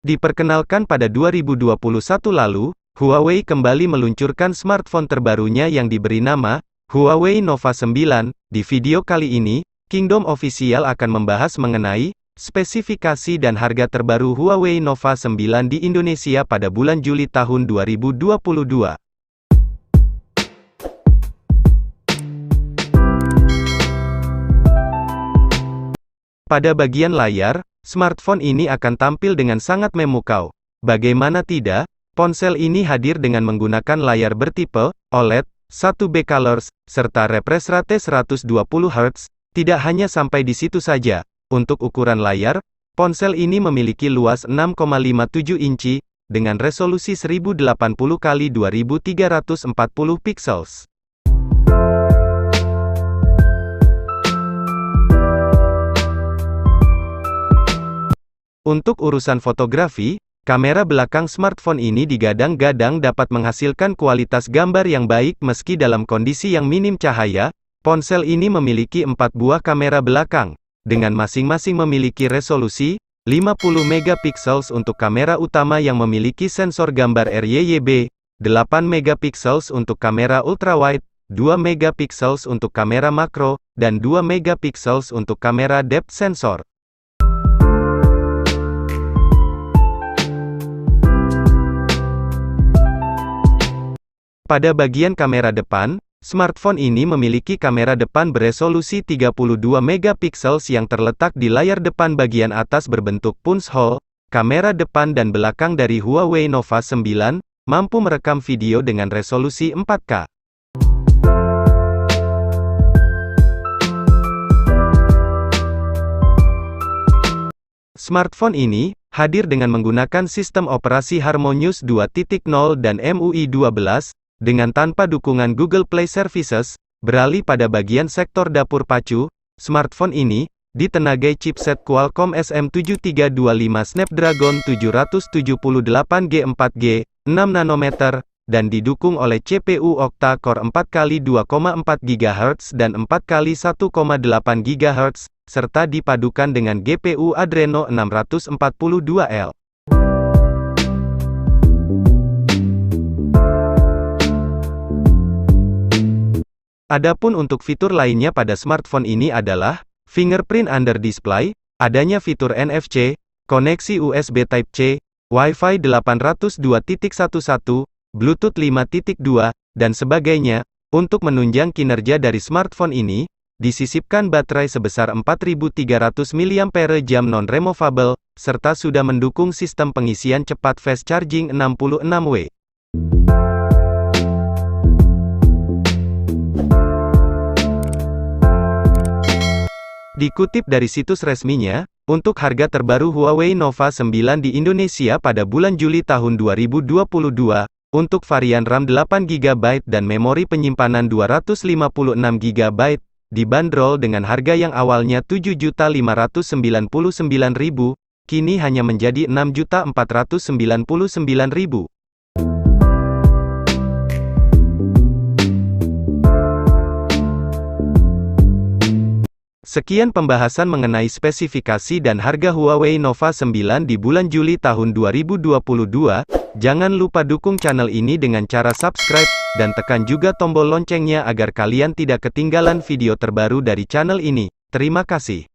Diperkenalkan pada 2021 lalu, Huawei kembali meluncurkan smartphone terbarunya yang diberi nama Huawei Nova 9. Di video kali ini, Kingdom Official akan membahas mengenai spesifikasi dan harga terbaru Huawei Nova 9 di Indonesia pada bulan Juli tahun 2022. Pada bagian layar, smartphone ini akan tampil dengan sangat memukau. Bagaimana tidak, ponsel ini hadir dengan menggunakan layar bertipe OLED, 1B Colors, serta refresh rate 120Hz. Tidak hanya sampai di situ saja. Untuk ukuran layar, ponsel ini memiliki luas 6,57 inci, dengan resolusi 1080x2340 pixels. Untuk urusan fotografi, kamera belakang smartphone ini digadang-gadang dapat menghasilkan kualitas gambar yang baik meski dalam kondisi yang minim cahaya. Ponsel ini memiliki 4 buah kamera belakang, dengan masing-masing memiliki resolusi 50 megapiksel untuk kamera utama yang memiliki sensor gambar RYYB, 8 megapiksel untuk kamera ultrawide, 2 megapiksel untuk kamera makro, dan 2 megapiksel untuk kamera depth sensor. Pada bagian kamera depan, smartphone ini memiliki kamera depan beresolusi 32 megapiksel yang terletak di layar depan bagian atas berbentuk punch hole. Kamera depan dan belakang dari Huawei Nova 9 mampu merekam video dengan resolusi 4K. Smartphone ini hadir dengan menggunakan sistem operasi Harmonious 2.0 dan MUI 12. Dengan tanpa dukungan Google Play Services. Beralih pada bagian sektor dapur pacu, smartphone ini ditenagai chipset Qualcomm SM7325 Snapdragon 778G 4G, 6 nanometer, dan didukung oleh CPU octa-core 4x2,4 GHz dan 4x1,8 GHz, serta dipadukan dengan GPU Adreno 642L. Adapun untuk fitur lainnya pada smartphone ini adalah fingerprint under display, adanya fitur NFC, koneksi USB Type-C, Wi-Fi 802.11, Bluetooth 5.2, dan sebagainya. Untuk menunjang kinerja dari smartphone ini, disisipkan baterai sebesar 4300 mAh non-removable, serta sudah mendukung sistem pengisian cepat fast charging 66W. Dikutip dari situs resminya, untuk harga terbaru Huawei Nova 9 di Indonesia pada bulan Juli tahun 2022, untuk varian RAM 8GB dan memori penyimpanan 256GB, dibanderol dengan harga yang awalnya Rp7.599.000, kini hanya menjadi Rp6.499.000. Sekian pembahasan mengenai spesifikasi dan harga Huawei Nova 9 di bulan Juli tahun 2022. Jangan lupa dukung channel ini dengan cara subscribe, dan tekan juga tombol loncengnya agar kalian tidak ketinggalan video terbaru dari channel ini. Terima kasih.